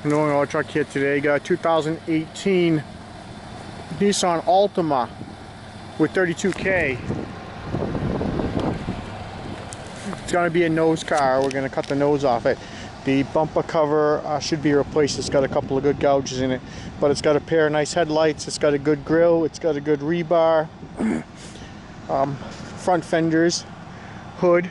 New Oil Truck here today. Got a 2018 Nissan Altima with 32K. It's going to be a nose car. We're going to cut the nose off it. The bumper cover should be replaced. It's got a couple of good gouges in it, but it's got a pair of nice headlights. It's got a good grille. It's got a good rebar. Front fenders, hood.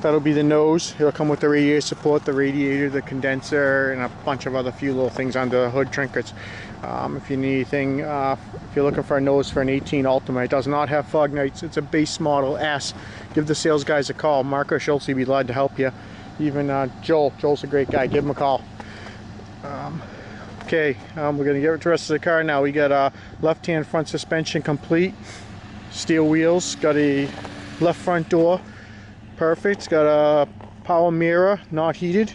That'll be the nose. It'll come with the radiator support, the radiator, the condenser, and a bunch of other few little things under the hood trinkets. If you need anything, if you're looking for a nose for an 18 Altima, it does not have fog lights. It's a base model S. Give the sales guys a call. Mark or Schultz will be glad to help you. Even Joel. Joel's a great guy. Give him a call. Okay, we're going to get to the rest of the car now. We got left-hand front suspension complete. Steel wheels. Got a left front door. Perfect. It's got a power mirror, not heated.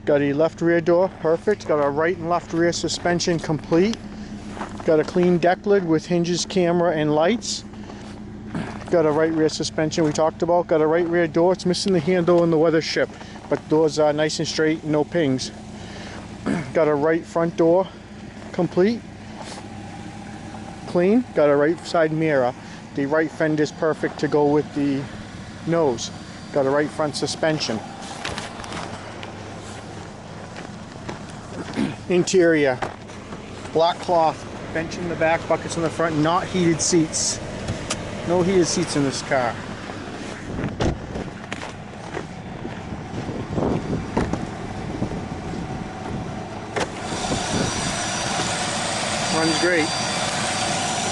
Got a left rear door, perfect. Got a right and left rear suspension complete. Got a clean deck lid with hinges, camera, and lights. Got a right rear suspension we talked about. Got a right rear door. It's missing the handle and the weather strip, but the doors are nice and straight, no pings. Got a right front door complete. Clean. Got a right side mirror. The right fender is perfect to go with the nose. Got a right front suspension. Interior, black cloth, bench in the back, buckets in the front, not heated seats. No heated seats in this car. Runs great.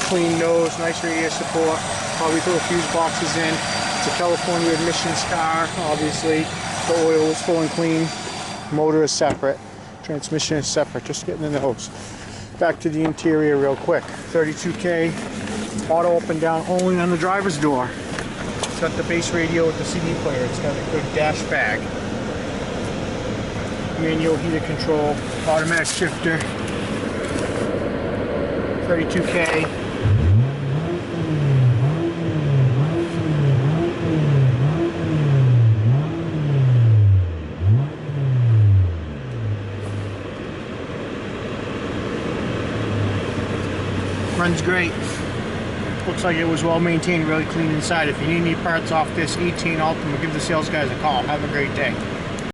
Clean nose, nice radiator support. Probably throw a fuse boxes in. It's a California emissions car, obviously. The oil is full and clean. Motor is separate. Transmission is separate. Just getting the nose. Back to the interior real quick. 32K. Auto up and down only on the driver's door. It's got the base radio with the CD player. It's got a good dash bag. Manual heated control. Automatic shifter. 32K. Runs great. Looks like it was well maintained, really clean inside. If you need any parts off this 18 Altima, give the sales guys a call. Have a great day.